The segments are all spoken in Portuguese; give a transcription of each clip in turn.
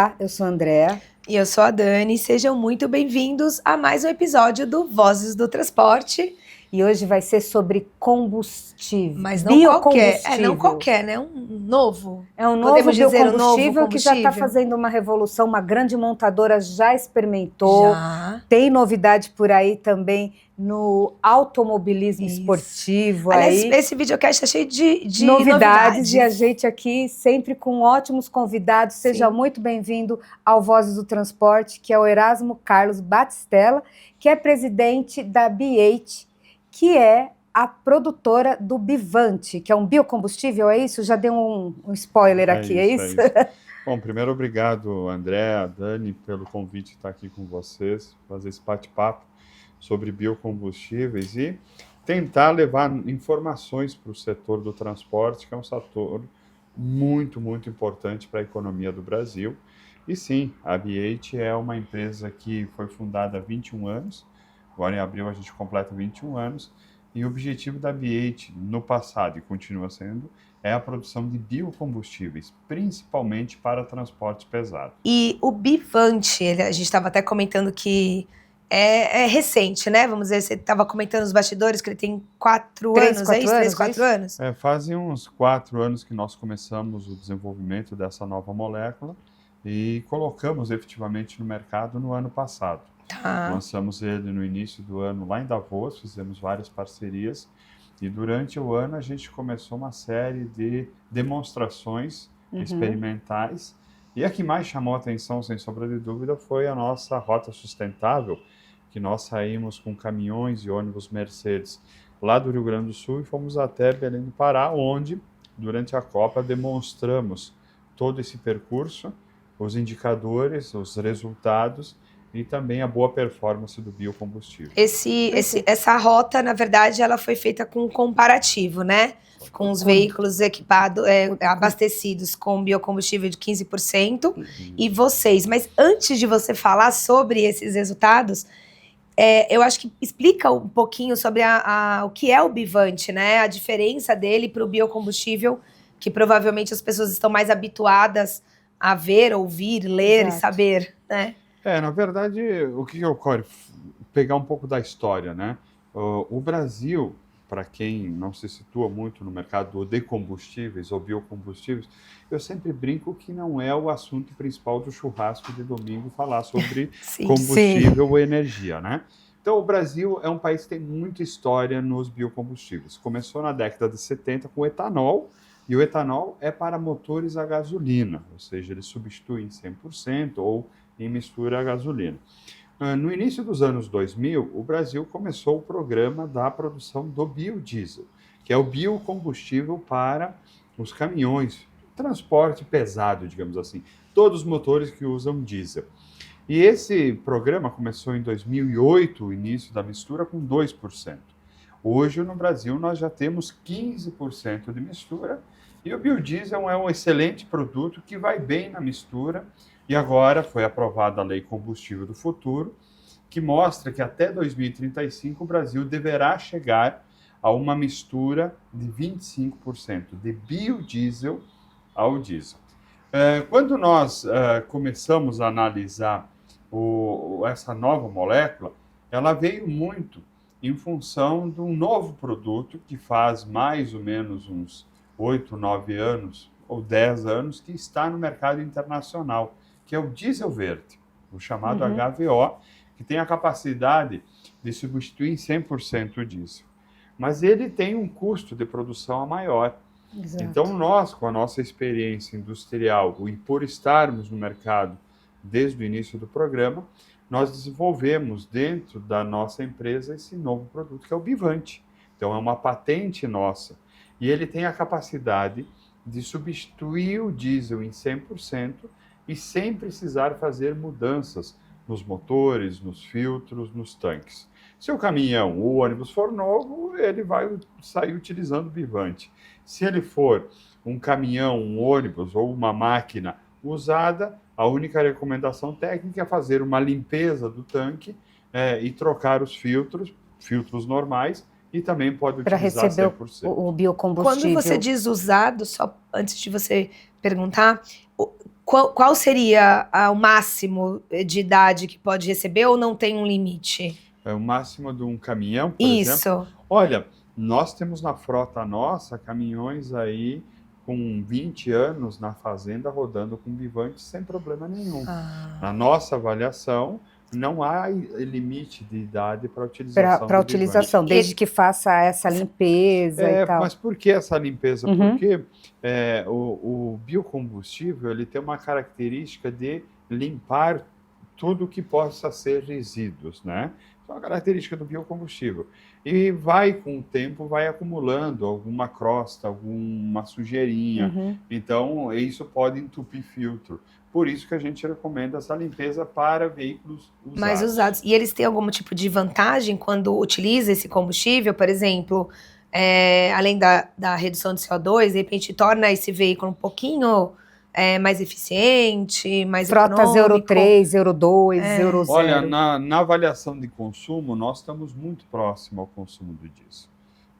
Olá, eu sou a Andrea. E eu sou a Dani. Sejam muito bem-vindos a mais um episódio do Vozes do Transporte. E hoje vai ser sobre combustível. Mas não qualquer. Não qualquer, né? Um novo. É um novo Podemos dizer biocombustível que já está fazendo uma revolução. Uma grande montadora já experimentou. Já. Tem novidade por aí também no automobilismo esportivo. Aliás, esse videocast está cheio de novidades. E a gente aqui sempre com ótimos convidados. Seja muito bem-vindo ao Vozes do Transporte, que é o Erasmo Carlos Batistella, que é presidente da BH, que é a produtora do Bivante, que é um biocombustível, é isso? Já dei um spoiler aqui, é isso? Bom, primeiro, obrigado, André, Dani, pelo convite de estar aqui com vocês, fazer esse bate-papo sobre biocombustíveis e tentar levar informações para o setor do transporte, que é um setor muito, muito importante para a economia do Brasil. E sim, a BH é uma empresa que foi fundada há 21 anos, agora em abril a gente completa 21 anos, e o objetivo da BH no passado, e continua sendo, é a produção de biocombustíveis, principalmente para transporte pesado. E o Bivante, a gente estava até comentando que é recente, né? Vamos dizer, você estava comentando nos bastidores que ele tem 4 anos, é isso? 3, 4 anos? Fazem uns 4 anos que nós começamos o desenvolvimento dessa nova molécula e colocamos efetivamente no mercado no ano passado. Lançamos ele no início do ano lá em Davos, fizemos várias parcerias e durante o ano a gente começou uma série de demonstrações experimentais e a que mais chamou a atenção, sem sombra de dúvida, foi a nossa rota sustentável, que nós saímos com caminhões e ônibus Mercedes lá do Rio Grande do Sul e fomos até Belém do Pará, onde durante a Copa demonstramos todo esse percurso, os indicadores, os resultados e também a boa performance do biocombustível. Essa rota, na verdade, ela foi feita com um comparativo, né? Com os veículos equipados, abastecidos com biocombustível de 15%. E vocês, mas antes de você falar sobre esses resultados, eu acho que explica um pouquinho sobre o que é o Bivante, né? A diferença dele para o biocombustível, que provavelmente as pessoas estão mais habituadas a ver, ouvir, ler e saber, né? Na verdade, o que ocorre? Pegar um pouco da história, né? O Brasil, para quem não se situa muito no mercado de combustíveis ou biocombustíveis, eu sempre brinco que não é o assunto principal do churrasco de domingo falar sobre combustível ou energia, né? Então, o Brasil é um país que tem muita história nos biocombustíveis. Começou na década de 70 com o etanol, e o etanol é para motores a gasolina, ou seja, ele substitui em 100% ou em mistura a gasolina. No início dos anos 2000, o Brasil começou o programa da produção do biodiesel, que é o biocombustível para os caminhões, transporte pesado, digamos assim, todos os motores que usam diesel. E esse programa começou em 2008, o início da mistura, com 2%. Hoje, no Brasil, nós já temos 15% de mistura, e o biodiesel é um excelente produto que vai bem na mistura. E agora foi aprovada a Lei Combustível do Futuro, que mostra que até 2035 o Brasil deverá chegar a uma mistura de 25% de biodiesel ao diesel. Quando nós começamos a analisar essa nova molécula, ela veio muito em função de um novo produto que faz mais ou menos uns 8, 9 anos ou 10 anos que está no mercado internacional, que é o diesel verde, o chamado HVO, que tem a capacidade de substituir em 100% o diesel. Mas ele tem um custo de produção maior. Exato. Então, nós, com a nossa experiência industrial e por estarmos no mercado desde o início do programa, nós desenvolvemos dentro da nossa empresa esse novo produto, que é o Bivante. Então, é uma patente nossa. E ele tem a capacidade de substituir o diesel em 100%, e sem precisar fazer mudanças nos motores, nos filtros, nos tanques. Se o caminhão ou o ônibus for novo, ele vai sair utilizando o Bivante. Se ele for um caminhão, um ônibus ou uma máquina usada, a única recomendação técnica é fazer uma limpeza do tanque e trocar os filtros normais, e também pode Para utilizar receber 100%. o biocombustível. Quando você diz usado, só antes de você perguntar, qual seria o máximo de idade que pode receber ou não tem um limite? É o máximo de um caminhão, por exemplo. Isso. Olha, nós temos na frota nossa caminhões aí com 20 anos na fazenda rodando com Bivante sem problema nenhum. Na nossa avaliação, não há limite de idade para utilização Para do utilização, Bivante. desde que faça essa limpeza e tal. Mas por que essa limpeza? Uhum. Porque o biocombustível ele tem uma característica de limpar tudo que possa ser resíduos, né? Isso é uma característica do biocombustível. E com o tempo, vai acumulando alguma crosta, alguma sujeirinha. Uhum. Então, isso pode entupir filtro. Por isso que a gente recomenda essa limpeza para veículos usados. Mais usados. E eles têm algum tipo de vantagem quando utiliza esse combustível? Por exemplo, além da redução de CO2, de repente torna esse veículo um pouquinho mais eficiente, mais Frotas econômico? Euro 3, Euro 2, Euro 0. Olha, na avaliação de consumo, nós estamos muito próximo ao consumo do diesel.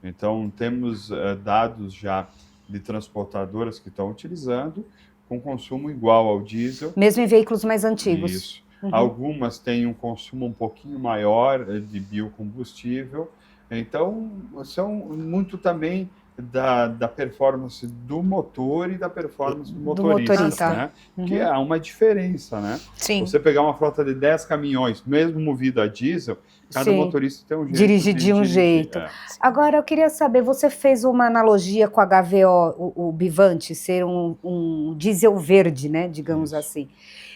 Então, temos dados já de transportadoras que estão utilizando com consumo igual ao diesel. Mesmo em veículos mais antigos. Isso. Uhum. Algumas têm um consumo um pouquinho maior de biocombustível. Então, são muito também da performance do motor e da performance do motorista, né? Uhum. Que há uma diferença, né? Sim. Você pegar uma frota de 10 caminhões, mesmo movido a diesel, cada Sim. motorista tem um jeito Dirigir de um jeito. Agora, eu queria saber, você fez uma analogia com a HVO, o Bivante, ser um diesel verde, né? Digamos Isso. assim.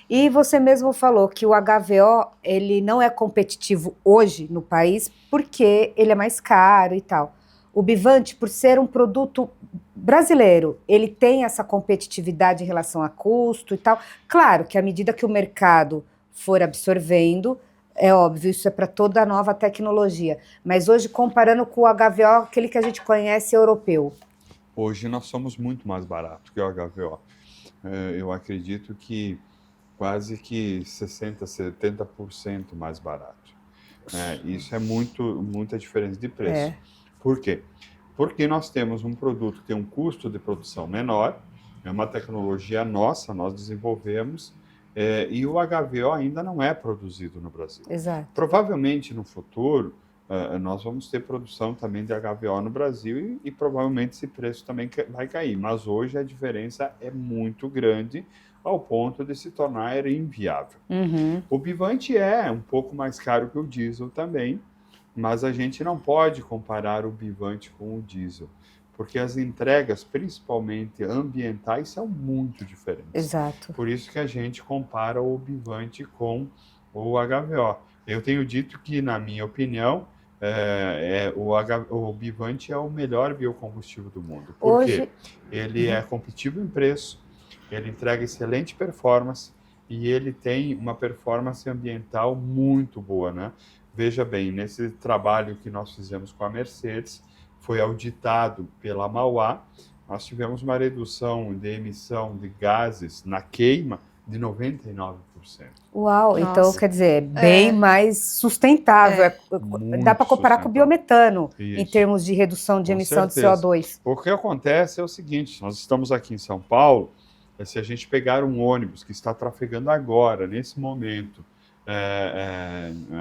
E você mesmo falou que o HVO, ele não é competitivo hoje no país porque ele é mais caro e tal. O Bivante, por ser um produto brasileiro, ele tem essa competitividade em relação a custo e tal. Claro que à medida que o mercado for absorvendo, é óbvio, isso é para toda a nova tecnologia. Mas hoje, comparando com o HVO, aquele que a gente conhece europeu. Hoje nós somos muito mais baratos que o HVO. Eu acredito que quase que 60%, 70% mais barato. Isso é muita diferença de preço. Por quê? Porque nós temos um produto que tem um custo de produção menor, é uma tecnologia nossa, nós desenvolvemos, e o HVO ainda não é produzido no Brasil. Exato. Provavelmente no futuro nós vamos ter produção também de HVO no Brasil e provavelmente esse preço também vai cair, mas hoje a diferença é muito grande ao ponto de se tornar inviável. Uhum. O Bivante é um pouco mais caro que o diesel também, mas a gente não pode comparar o Bivante com o diesel, porque as entregas, principalmente ambientais, são muito diferentes. Exato. Por isso que a gente compara o Bivante com o HVO. Eu tenho dito que, na minha opinião, o Bivante é o melhor biocombustível do mundo, porque ele é competitivo em preço, ele entrega excelente performance e ele tem uma performance ambiental muito boa, né? Veja bem, nesse trabalho que nós fizemos com a Mercedes, foi auditado pela Mauá, nós tivemos uma redução de emissão de gases na queima de 99%. Uau, Nossa. então quer dizer, bem mais sustentável. Dá para comparar com o biometano, Isso. em termos de redução de Com emissão certeza. de CO2. O que acontece é o seguinte, nós estamos aqui em São Paulo, se a gente pegar um ônibus que está trafegando agora, nesse momento,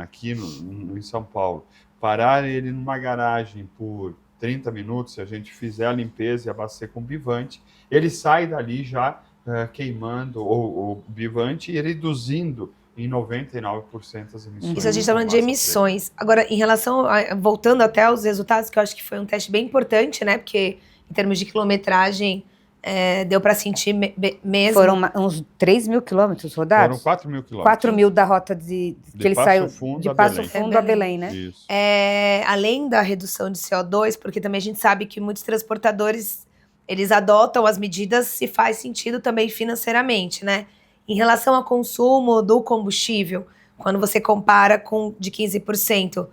aqui em São Paulo, parar ele numa garagem por 30 minutos, se a gente fizer a limpeza e abastecer com Bivante, ele sai dali já queimando o Bivante e reduzindo em 99% as emissões. Isso a gente está falando de emissões. Agora, em relação, voltando até aos resultados, que eu acho que foi um teste bem importante, né? Porque em termos de quilometragem, deu para sentir mesmo. Foram uns 3 mil quilômetros rodados? Foram 4 mil quilômetros. 4 mil da rota que ele saiu de Passo Fundo a Belém, né? Isso. Além da redução de CO2, porque também a gente sabe que muitos transportadores, eles adotam as medidas se faz sentido também financeiramente, né? Em relação ao consumo do combustível, quando você compara com de 15%,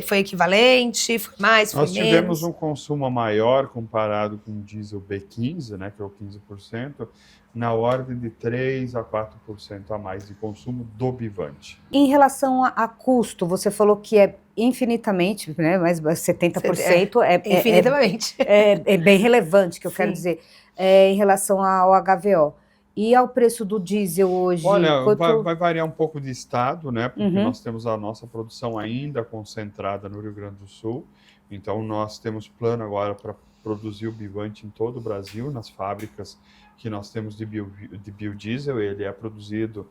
foi equivalente? Foi mais? Foi Nós menos? tivemos um consumo maior comparado com o diesel B15, né, que é o 15%, na ordem de 3 a 4% a mais de consumo do Bivante. Em relação a custo, você falou que é infinitamente, né, mas 70% infinitamente. É bem relevante, que eu Sim. quero dizer, em relação ao HVO. E ao preço do diesel hoje? Olha, vai variar um pouco de estado, né? Porque nós temos a nossa produção ainda concentrada no Rio Grande do Sul. Então, nós temos plano agora para produzir o Bivante em todo o Brasil, nas fábricas que nós temos de biodiesel. Ele é produzido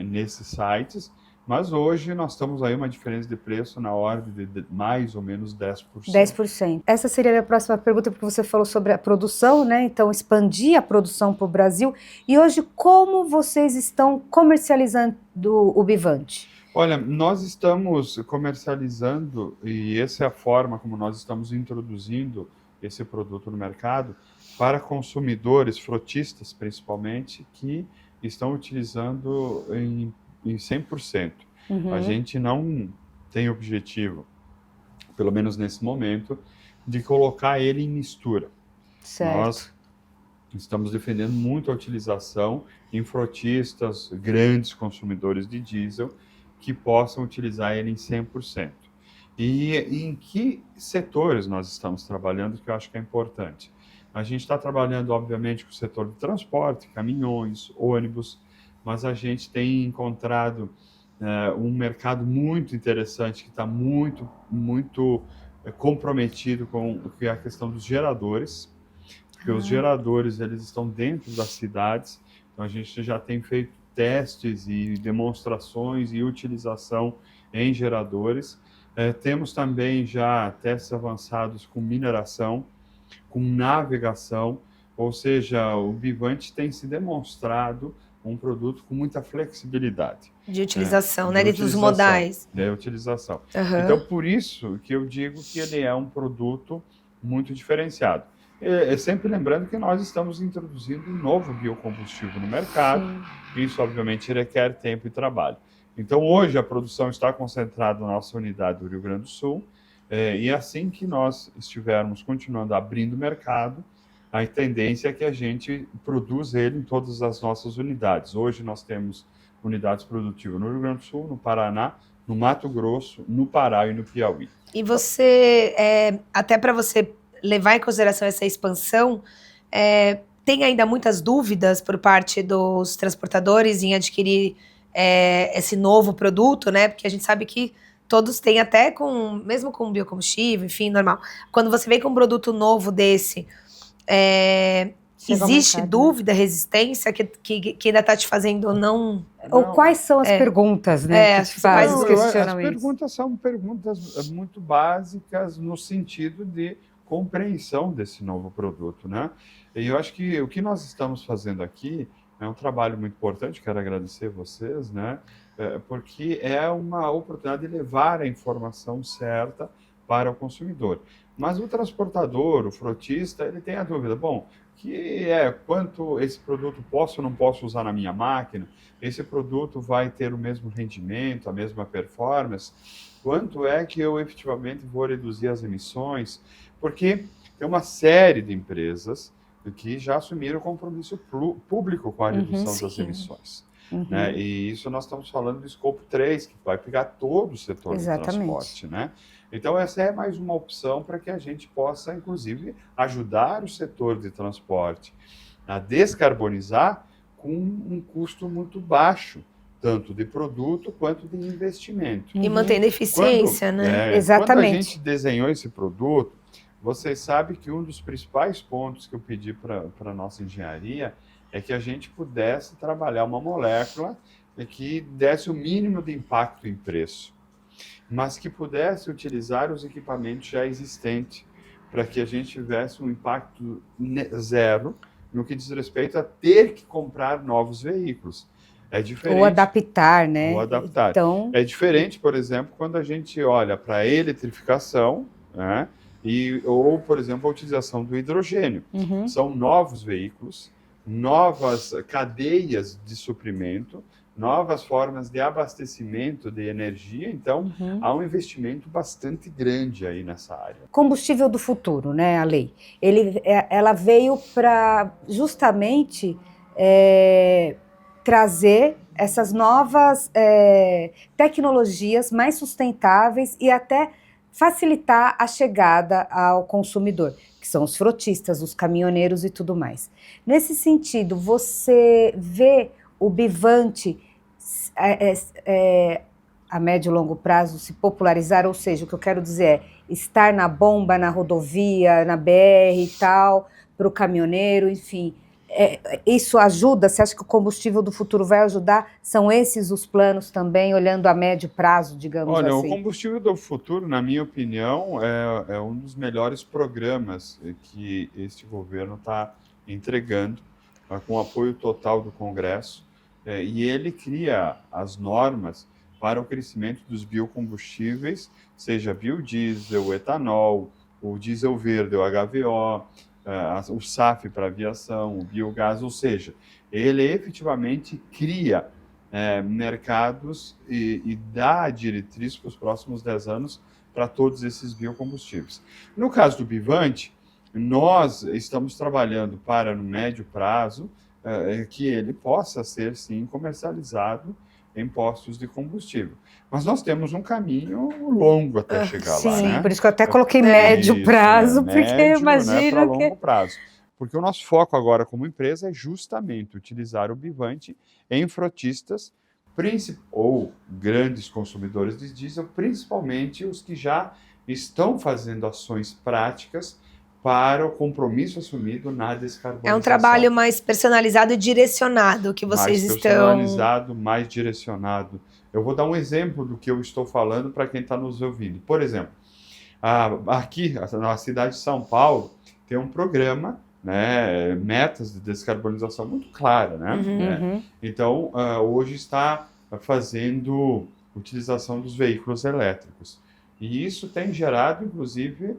nesses sites. Mas hoje nós estamos aí uma diferença de preço na ordem de mais ou menos 10%. 10%. Essa seria a minha próxima pergunta, porque você falou sobre a produção, né? Então, expandir a produção para o Brasil. E hoje, como vocês estão comercializando o Bivante? Olha, nós estamos comercializando, e essa é a forma como nós estamos introduzindo esse produto no mercado, para consumidores, frotistas principalmente, que estão utilizando em 100%. A gente não tem objetivo, pelo menos nesse momento, de colocar ele em mistura. Certo. Nós estamos defendendo muito a utilização em frotistas, grandes consumidores de diesel, que possam utilizar ele em 100%. E em que setores nós estamos trabalhando, que eu acho que é importante? A gente está trabalhando, obviamente, com o setor de transporte, caminhões, ônibus, mas a gente tem encontrado um mercado muito interessante, que está muito comprometido com a questão dos geradores, porque os geradores eles estão dentro das cidades, então a gente já tem feito testes e demonstrações e utilização em geradores. Temos também já testes avançados com mineração, com navegação, ou seja, o Bivante tem se demonstrado um produto com muita flexibilidade. De utilização, né? Dos modais. De utilização. Então, por isso que eu digo que ele é um produto muito diferenciado. Sempre lembrando que nós estamos introduzindo um novo biocombustível no mercado. Sim. Isso, obviamente, requer tempo e trabalho. Então, hoje, a produção está concentrada na nossa unidade do Rio Grande do Sul. E assim que nós estivermos continuando abrindo o mercado, a tendência é que a gente produza ele em todas as nossas unidades. Hoje nós temos unidades produtivas no Rio Grande do Sul, no Paraná, no Mato Grosso, no Pará e no Piauí. E você, até para você levar em consideração essa expansão, tem ainda muitas dúvidas por parte dos transportadores em adquirir esse novo produto, né? Porque a gente sabe que todos têm até mesmo com biocombustível, enfim, normal. Quando você vem com um produto novo desse, existe dúvida, resistência que ainda está te fazendo não... Ou quais são as perguntas, né? Que faz os questionamentos? As perguntas são perguntas muito básicas no sentido de compreensão desse novo produto, né? E eu acho que o que nós estamos fazendo aqui é um trabalho muito importante, quero agradecer vocês, né? Porque é uma oportunidade de levar a informação certa para o consumidor. Mas o transportador, o frotista, ele tem a dúvida, bom, quanto esse produto posso ou não posso usar na minha máquina? Esse produto vai ter o mesmo rendimento, a mesma performance? Quanto é que eu efetivamente vou reduzir as emissões? Porque tem uma série de empresas que já assumiram compromisso público com a redução das emissões. Né? E isso nós estamos falando do escopo 3, que vai pegar todo o setor do transporte. Né? Então, essa é mais uma opção para que a gente possa, inclusive, ajudar o setor de transporte a descarbonizar com um custo muito baixo, tanto de produto quanto de investimento. E mantendo a eficiência, né? Exatamente. Quando a gente desenhou esse produto, vocês sabem que um dos principais pontos que eu pedi para a nossa engenharia é que a gente pudesse trabalhar uma molécula que desse o mínimo de impacto em preço, mas que pudesse utilizar os equipamentos já existentes, para que a gente tivesse um impacto zero no que diz respeito a ter que comprar novos veículos. É diferente. Ou adaptar, né? Ou adaptar. Então... É diferente, por exemplo, quando a gente olha para a eletrificação, né? Ou, por exemplo, a utilização do hidrogênio. São novos veículos, novas cadeias de suprimento, novas formas de abastecimento de energia, então há um investimento bastante grande aí nessa área. Combustível do futuro, né, a lei? Ela veio para justamente trazer essas novas tecnologias mais sustentáveis e até facilitar a chegada ao consumidor, que são os frotistas, os caminhoneiros e tudo mais. Nesse sentido, você vê o Bivante a médio e longo prazo se popularizar, ou seja, o que eu quero dizer é estar na bomba, na rodovia, na BR e tal, para o caminhoneiro, enfim. Isso ajuda? Você acha que o combustível do futuro vai ajudar? São esses os planos também, olhando a médio prazo, digamos assim? Olha, o combustível do futuro, na minha opinião, é um dos melhores programas que este governo está entregando, com apoio total do Congresso, e ele cria as normas para o crescimento dos biocombustíveis, seja biodiesel, etanol, o diesel verde, o HVO, o SAF para aviação, o biogás, ou seja, ele efetivamente cria mercados e dá a diretriz para os próximos 10 anos para todos esses biocombustíveis. No caso do Bivante, nós estamos trabalhando para, no médio prazo, que ele possa ser, sim, comercializado em postos de combustível. Mas nós temos um caminho longo até chegar lá, Sim, né? por isso que eu até coloquei médio prazo, porque médio, imagino para longo prazo. Porque o nosso foco agora como empresa é justamente utilizar o Bivante em frotistas ou grandes consumidores de diesel, principalmente os que já estão fazendo ações práticas para o compromisso assumido na descarbonização. É um trabalho mais personalizado e direcionado que vocês mais estão... personalizado, mais direcionado. Eu vou dar um exemplo do que eu estou falando para quem está nos ouvindo. Por exemplo, aqui na cidade de São Paulo tem um programa, né, metas de descarbonização muito clara, né? Uhum. Então, hoje está fazendo utilização dos veículos elétricos. E isso tem gerado, inclusive,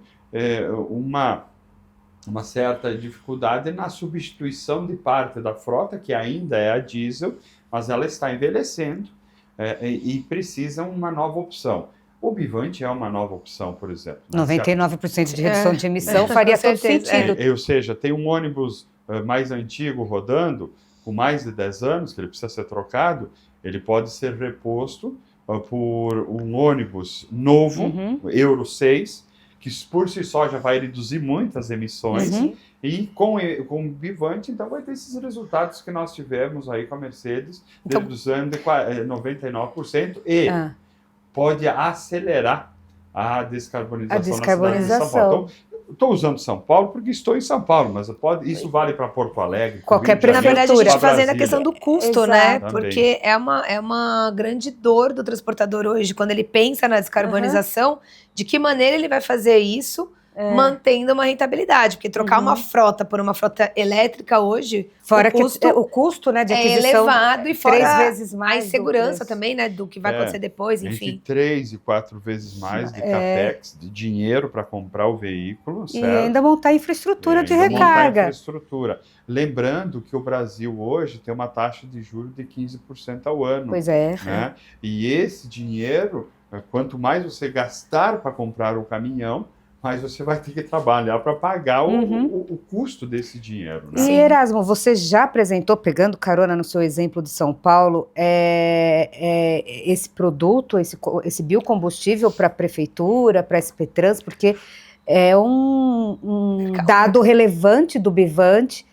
uma certa dificuldade na substituição de parte da frota, que ainda é a diesel, mas ela está envelhecendo e precisa uma nova opção. O Bivante é uma nova opção, por exemplo. 99% de redução de emissão faria todo sentido. Ou seja, tem um ônibus mais antigo rodando, com mais de 10 anos, que ele precisa ser trocado, ele pode ser reposto por um ônibus novo, Euro 6, que por si só já vai reduzir muitas emissões, e com o Bivante, então, vai ter esses resultados que nós tivemos aí com a Mercedes, então, reduzindo de 99%, e pode acelerar a descarbonização na cidade de São Paulo. Então, estou usando São Paulo porque estou em São Paulo, mas isso vale para Porto Alegre. Qualquer prefeitura. Na verdade, a gente está fazendo a questão do custo, né? Também. Porque é uma grande dor do transportador hoje, quando ele pensa na descarbonização, de que maneira ele vai fazer isso mantendo uma rentabilidade. Porque trocar uma frota por uma frota elétrica hoje, fora o custo, né, de aquisição elevado e fora 3 vezes mais a insegurança também, né, do que vai acontecer depois, enfim. Entre 3 e 4 vezes mais de capex, de dinheiro para comprar o veículo, certo? E ainda montar infraestrutura de recarga. Lembrando que o Brasil hoje tem uma taxa de juros de 15% ao ano. Pois é. Né? E esse dinheiro, quanto mais você gastar para comprar o caminhão, mas você vai ter que trabalhar para pagar o custo desse dinheiro. Né? E Erasmo, você já apresentou, pegando carona no seu exemplo de São Paulo, esse produto, esse biocombustível para a prefeitura, para a SP Trans, porque é um dado relevante do Bivante.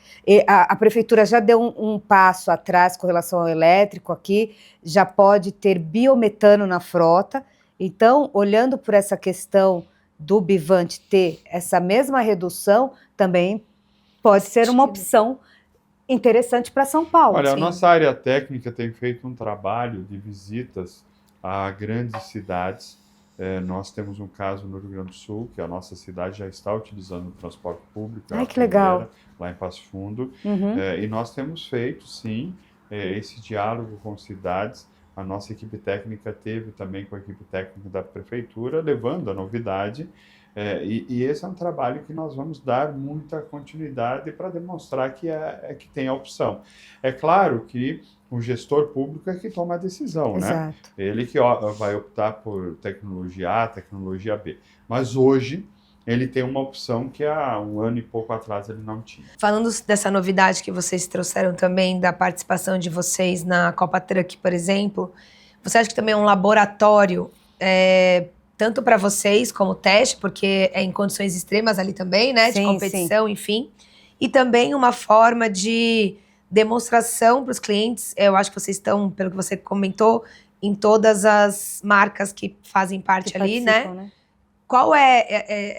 A prefeitura já deu um passo atrás com relação ao elétrico aqui, já pode ter biometano na frota. Então, olhando por essa questão do Bivante ter essa mesma redução, também pode ser uma opção interessante para São Paulo. Olha, a nossa área técnica tem feito um trabalho de visitas a grandes cidades. Nós temos um caso no Rio Grande do Sul, que a nossa cidade já está utilizando o transporte público. Ai, que legal. Lá em Passo Fundo. E nós temos feito, sim, esse diálogo com cidades. A nossa equipe técnica teve também com a equipe técnica da prefeitura, levando a novidade. E esse é um trabalho que nós vamos dar muita continuidade para demonstrar que tem a opção. É claro que o gestor público é que toma a decisão, né? Ele que vai optar por tecnologia A, tecnologia B. Mas hoje, ele tem uma opção que há um ano e pouco atrás ele não tinha. Falando dessa novidade que vocês trouxeram também, da participação de vocês na Copa Truck, por exemplo, você acha que também é um laboratório, tanto para vocês como teste, porque é em condições extremas ali também, né? Sim, de competição, enfim. E também uma forma de demonstração para os clientes. Eu acho que vocês estão, pelo que você comentou, em todas as marcas que fazem parte Que ali, participam, né? Qual é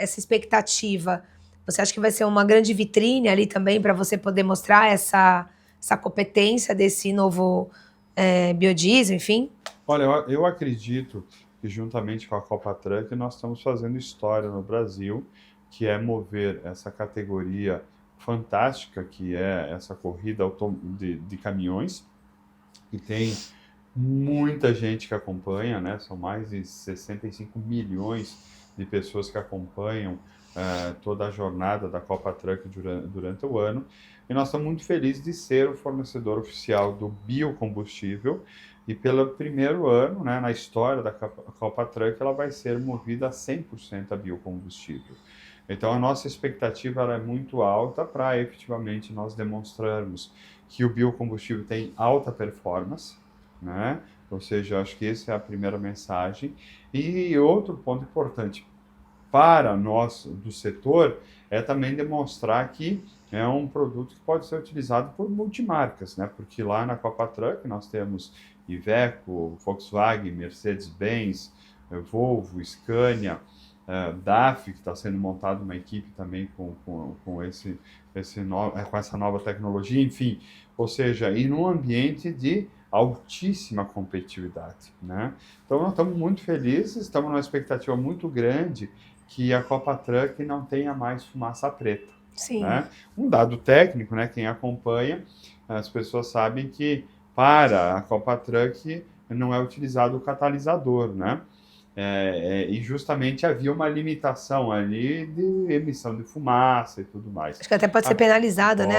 essa expectativa? Você acha que vai ser uma grande vitrine ali também para você poder mostrar essa competência desse novo biodiesel, enfim? Olha, eu acredito que juntamente com a Copa Truck nós estamos fazendo história no Brasil, que é mover essa categoria fantástica, que é essa corrida de caminhões, que tem muita gente que acompanha, né? São mais de 65 milhões de pessoas que acompanham toda a jornada da Copa Truck durante o ano. E nós estamos muito felizes de ser o fornecedor oficial do biocombustível. E pelo primeiro ano, né, na história da Copa Truck, ela vai ser movida a 100% a biocombustível. Então, a nossa expectativa ela é muito alta para efetivamente nós demonstrarmos que o biocombustível tem alta performance, né? Ou seja, acho que essa é a primeira mensagem. E outro ponto importante para nós do setor é também demonstrar que é um produto que pode ser utilizado por multimarcas, né? Porque lá na Copa Truck nós temos Iveco, Volkswagen, Mercedes-Benz, Volvo, Scania, DAF, que está sendo montado uma equipe também com essa nova tecnologia, enfim. Ou seja, e num ambiente de altíssima competitividade, né? Então, nós estamos muito felizes, estamos numa expectativa muito grande que a Copa Truck não tenha mais fumaça preta. Sim. Né? Um dado técnico, né? Quem acompanha, as pessoas sabem que para a Copa Truck não é utilizado o catalisador, né? E justamente havia uma limitação ali de emissão de fumaça e tudo mais. Acho que até pode ser penalizada, né?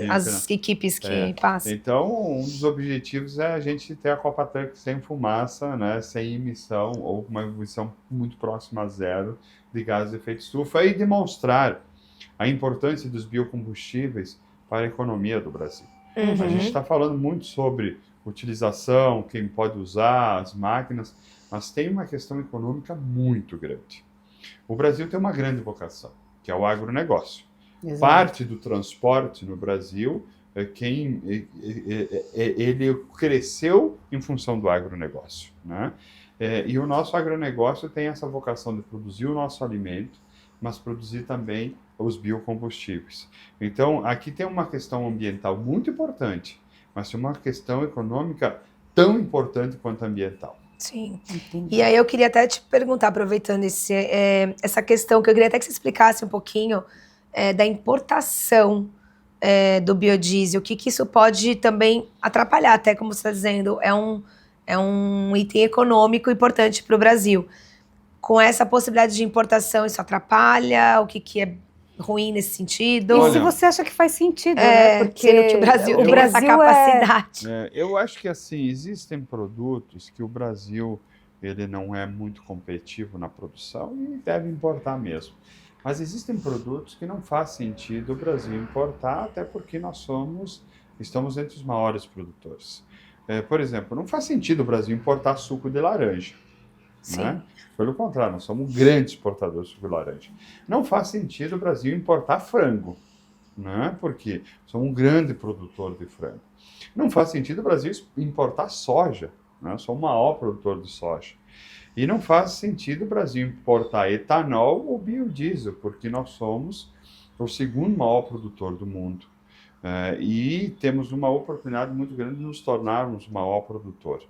As equipes que passam. Então, um dos objetivos é a gente ter a Copa Truck sem fumaça, né? Sem emissão, ou uma emissão muito próxima a zero de gases de efeito estufa, e demonstrar a importância dos biocombustíveis para a economia do Brasil. Uhum. A gente está falando muito sobre utilização, quem pode usar, as máquinas, mas tem uma questão econômica muito grande. O Brasil tem uma grande vocação, que é o agronegócio. Exato. Parte do transporte no Brasil, ele cresceu em função do agronegócio, né? E o nosso agronegócio tem essa vocação de produzir o nosso alimento, mas produzir também os biocombustíveis. Então, aqui tem uma questão ambiental muito importante, mas tem uma questão econômica tão importante quanto ambiental. Sim. Entendi. E aí eu queria até te perguntar, aproveitando essa questão, que eu queria até que você explicasse um pouquinho da importação do biodiesel, o que isso pode também atrapalhar, até como você está dizendo, é um item econômico importante para o Brasil. Com essa possibilidade de importação, isso atrapalha? O que é ruim nesse sentido? E se você acha que faz sentido, né? Porque sendo que o Brasil tem essa capacidade. Eu acho que assim, existem produtos que o Brasil ele não é muito competitivo na produção e deve importar mesmo. Mas existem produtos que não faz sentido o Brasil importar, até porque estamos entre os maiores produtores. Por exemplo, não faz sentido o Brasil importar suco de laranja. Né? Pelo contrário, nós somos grandes exportadores de suco de laranja. Não faz sentido o Brasil importar frango, né? Porque somos um grande produtor de frango. Não faz sentido o Brasil importar soja, né? Somos o maior produtor de soja. E não faz sentido o Brasil importar etanol ou biodiesel, porque nós somos o segundo maior produtor do mundo. E temos uma oportunidade muito grande de nos tornarmos o maior produtor.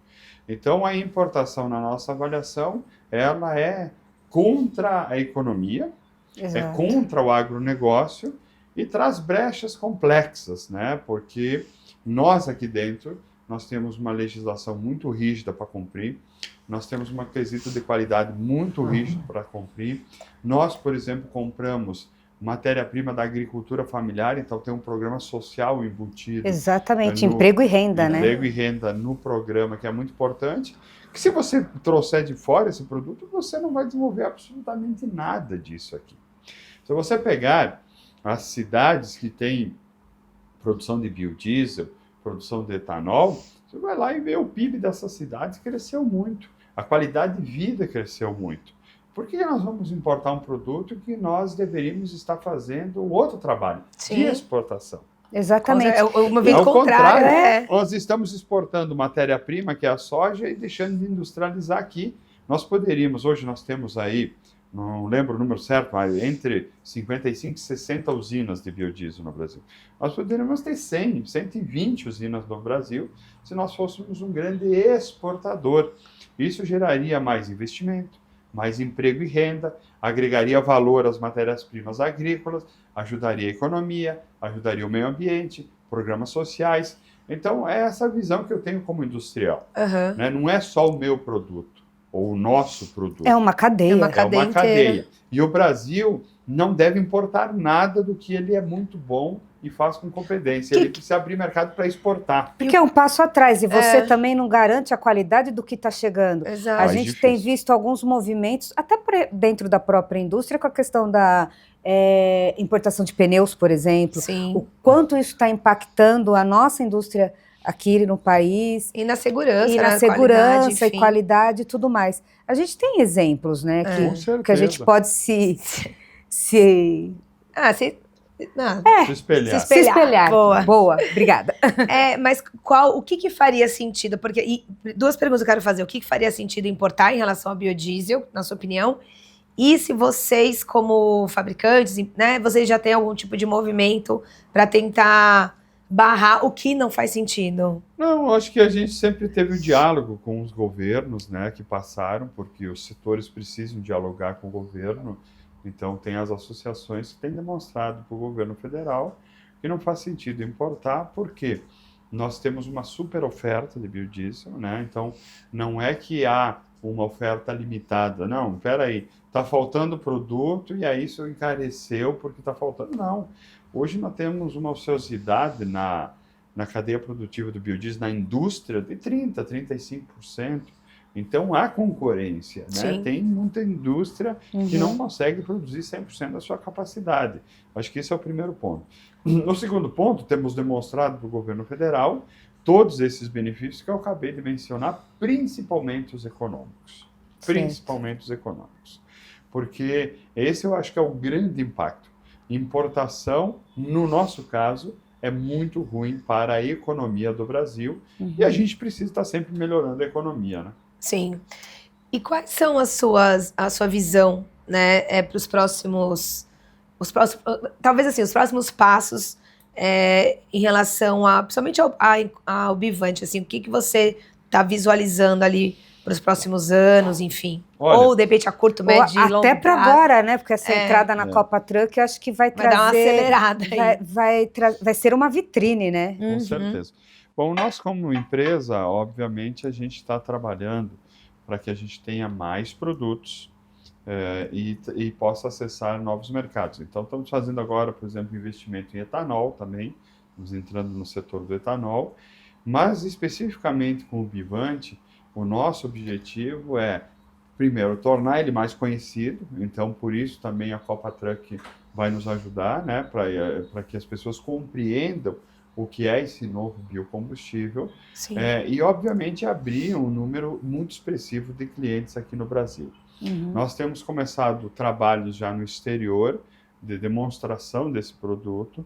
Então, a importação, na nossa avaliação, ela é contra a economia, é contra o agronegócio e traz brechas complexas, né? Porque nós aqui dentro, nós temos uma legislação muito rígida para cumprir, nós temos uma quesito de qualidade muito rígido para cumprir. Nós, por exemplo, compramos matéria-prima da agricultura familiar, então tem um programa social embutido. Exatamente, emprego e renda, né? Emprego e renda no programa, que é muito importante, que se você trouxer de fora esse produto, você não vai desenvolver absolutamente nada disso aqui. Se você pegar as cidades que têm produção de biodiesel, produção de etanol, você vai lá e vê o PIB dessas cidades cresceu muito. A qualidade de vida cresceu muito. Por que nós vamos importar um produto que nós deveríamos estar fazendo outro trabalho de exportação? Exatamente. É o movimento contrário, né? Nós estamos exportando matéria-prima, que é a soja, e deixando de industrializar aqui. Nós poderíamos, hoje nós temos aí, não lembro o número certo, mas entre 55 e 60 usinas de biodiesel no Brasil. Nós poderíamos ter 100, 120 usinas no Brasil, se nós fôssemos um grande exportador. Isso geraria mais investimento, mais emprego e renda, agregaria valor às matérias-primas agrícolas, ajudaria a economia, ajudaria o meio ambiente, programas sociais. Então, é essa visão que eu tenho como industrial. Né? Não é só o meu produto, ou o nosso produto. É uma cadeia. É uma cadeia. E o Brasil não deve importar nada do que ele é muito bom e faz com competência. Ele precisa abrir mercado para exportar. Porque é um passo atrás, e você também não garante a qualidade do que está chegando. Exato. A gente tem visto alguns movimentos, até dentro da própria indústria, com a questão da importação de pneus, por exemplo. Sim. O quanto isso está impactando a nossa indústria aqui no país. E na segurança, e na né? Segurança e qualidade e tudo mais. A gente tem exemplos, né? Que a gente pode se espelhar. Boa, obrigada. Mas o que faria sentido? Porque duas perguntas eu quero fazer. O que faria sentido importar em relação ao biodiesel, na sua opinião? E se vocês, como fabricantes, né, vocês já têm algum tipo de movimento para tentar barrar o que não faz sentido? Não, acho que a gente sempre teve um diálogo com os governos, né, que passaram, porque os setores precisam dialogar com o governo. Então, tem as associações que têm demonstrado para o governo federal que não faz sentido importar, porque nós temos uma super oferta de biodiesel, né? Então, não é que há uma oferta limitada. Não, espera aí, está faltando produto e aí isso encareceu porque está faltando. Não. Hoje nós temos uma ociosidade na cadeia produtiva do biodiesel, na indústria, de 30%, 35%. Então, há concorrência, né? Tem muita indústria que não consegue produzir 100% da sua capacidade. Acho que esse é o primeiro ponto. No segundo ponto, temos demonstrado para o governo federal todos esses benefícios que eu acabei de mencionar, principalmente os econômicos. Principalmente os econômicos. Porque esse eu acho que é o grande impacto. Importação, no nosso caso, é muito ruim para a economia do Brasil e a gente precisa estar sempre melhorando a economia, né? Sim. E quais são a sua visão, né, para os próximos, talvez assim, os próximos passos em relação principalmente ao Bivante, assim, o que você está visualizando ali para os próximos anos, enfim. Olha, ou de repente a curto, médio e longo até para agora, né? Porque essa entrada na Copa Truck, eu acho que vai trazer... Vai dar uma acelerada aí. Vai ser uma vitrine, né? Com certeza. Bom, nós como empresa, obviamente, a gente está trabalhando para que a gente tenha mais produtos e possa acessar novos mercados. Então, estamos fazendo agora, por exemplo, investimento em etanol também, estamos entrando no setor do etanol, mas especificamente com o Bivante, o nosso objetivo é, primeiro, tornar ele mais conhecido, então por isso também a Copa Truck vai nos ajudar, né, para que as pessoas compreendam o que é esse novo biocombustível e, obviamente, abrir um número muito expressivo de clientes aqui no Brasil. Nós temos começado trabalhos já no exterior de demonstração desse produto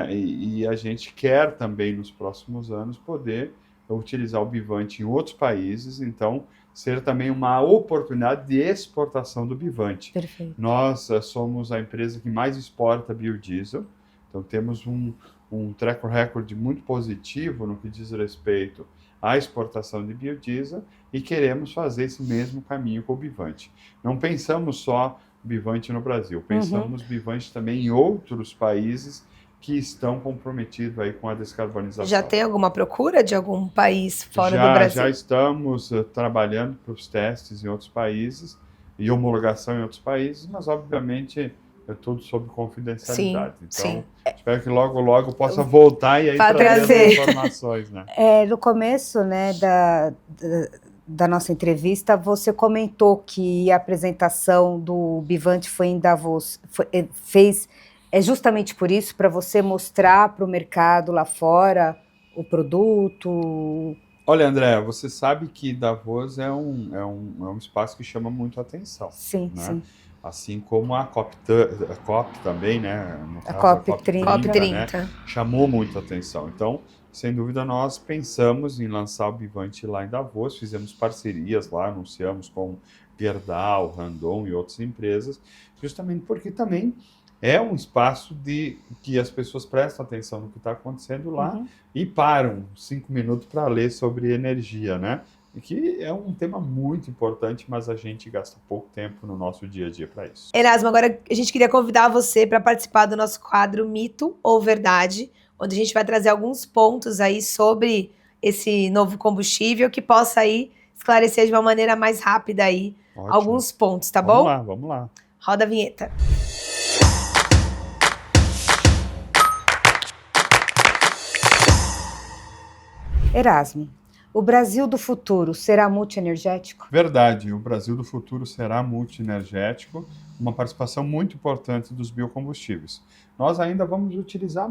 e a gente quer também, nos próximos anos, poder utilizar o Bivante em outros países, então ser também uma oportunidade de exportação do Bivante. Perfeito. Nós somos a empresa que mais exporta biodiesel, então temos um track record muito positivo no que diz respeito à exportação de biodiesel e queremos fazer esse mesmo caminho com o Bivante. Não pensamos só Bivante no Brasil, pensamos Bivante também em outros países que estão comprometidos aí com a descarbonização. Já tem alguma procura de algum país fora do Brasil? Já estamos trabalhando para os testes em outros países e homologação em outros países, mas obviamente é tudo sob confidencialidade. Então, espero que logo, logo possa voltar e aí trazer as informações, né? No começo, né, da nossa entrevista, você comentou que a apresentação do Bivante foi em Davos, justamente por isso, para você mostrar para o mercado lá fora o produto? Olha, André, você sabe que Davos é um espaço que chama muito a atenção. Sim, né? sim. Assim como a COP também, né? No A caso, COP 30. Né? Chamou muito a atenção. Então, sem dúvida, nós pensamos em lançar o Bivante lá em Davos, fizemos parcerias lá, anunciamos com Gerdau, Randon e outras empresas, justamente porque também é um espaço que as pessoas prestam atenção no que está acontecendo lá e param 5 minutos para ler sobre energia, né? E que é um tema muito importante, mas a gente gasta pouco tempo no nosso dia a dia para isso. Erasmo, agora a gente queria convidar você para participar do nosso quadro Mito ou Verdade, onde a gente vai trazer alguns pontos aí sobre esse novo combustível que possa aí esclarecer de uma maneira mais rápida aí alguns pontos, tá bom? Vamos lá. Roda a vinheta. Erasmo, o Brasil do futuro será multienergético? Verdade, o Brasil do futuro será multienergético, uma participação muito importante dos biocombustíveis. Nós ainda vamos utilizar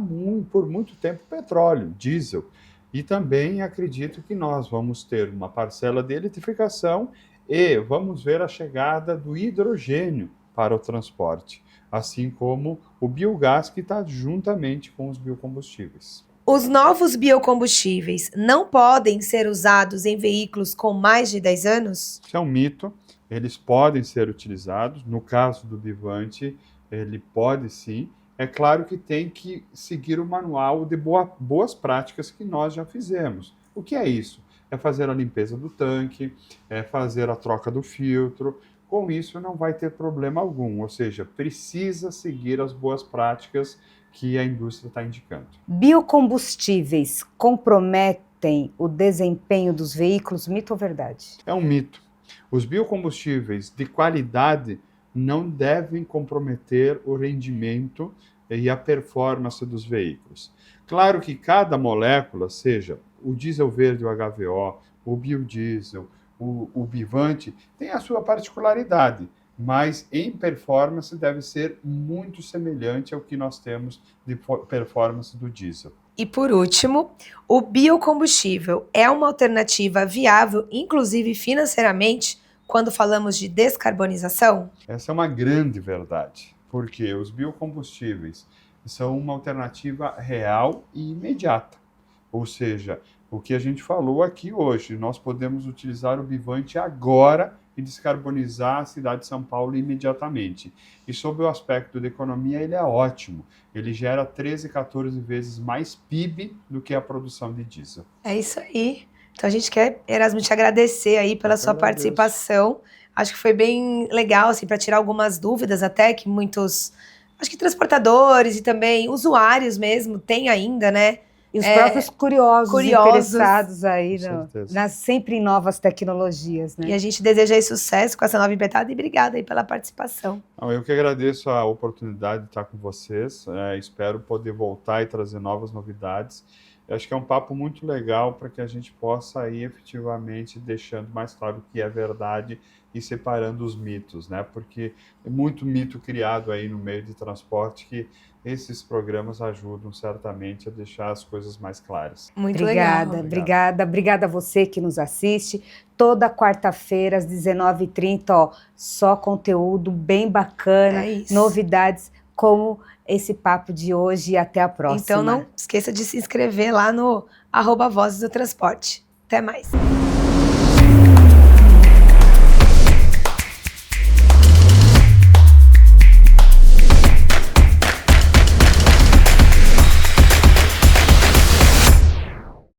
por muito tempo petróleo, diesel, e também acredito que nós vamos ter uma parcela de eletrificação e vamos ver a chegada do hidrogênio para o transporte, assim como o biogás que está juntamente com os biocombustíveis. Os novos biocombustíveis não podem ser usados em veículos com mais de 10 anos? Isso é um mito. Eles podem ser utilizados. No caso do Bivante, ele pode sim. É claro que tem que seguir o manual de boas práticas que nós já fizemos. O que é isso? É fazer a limpeza do tanque, é fazer a troca do filtro. Com isso não vai ter problema algum. Ou seja, precisa seguir as boas práticas que a indústria está indicando. Biocombustíveis comprometem o desempenho dos veículos, mito ou verdade? É um mito. Os biocombustíveis de qualidade não devem comprometer o rendimento e a performance dos veículos. Claro que cada molécula, seja o diesel verde, o HVO, o biodiesel, o Bivante, tem a sua particularidade, mas em performance deve ser muito semelhante ao que nós temos de performance do diesel. E por último, o biocombustível é uma alternativa viável, inclusive financeiramente, quando falamos de descarbonização? Essa é uma grande verdade, porque os biocombustíveis são uma alternativa real e imediata. Ou seja, o que a gente falou aqui hoje, nós podemos utilizar o Bivante agora e descarbonizar a cidade de São Paulo imediatamente. E sob o aspecto da economia, ele é ótimo. Ele gera 13, 14 vezes mais PIB do que a produção de diesel. É isso aí. Então a gente quer, Erasmo, te agradecer aí pela sua participação. Acho que foi bem legal, assim, para tirar algumas dúvidas até que muitos, acho que transportadores e também usuários mesmo têm ainda, né? E os próprios curiosos interessados aí, sempre em novas tecnologias, né? E a gente deseja aí sucesso com essa nova empreitada e obrigada aí pela participação. Eu que agradeço a oportunidade de estar com vocês. Espero poder voltar e trazer novas novidades. Eu acho que é um papo muito legal para que a gente possa ir efetivamente deixando mais claro o que é verdade e separando os mitos, né? Porque é muito mito criado aí no meio de transporte que esses programas ajudam certamente a deixar as coisas mais claras. Muito legal. Obrigada a você que nos assiste. Toda quarta-feira, às 19h30, só conteúdo bem bacana, novidades como esse papo de hoje e até a próxima. Então não esqueça de se inscrever lá no @Vozes do Transporte. Até mais.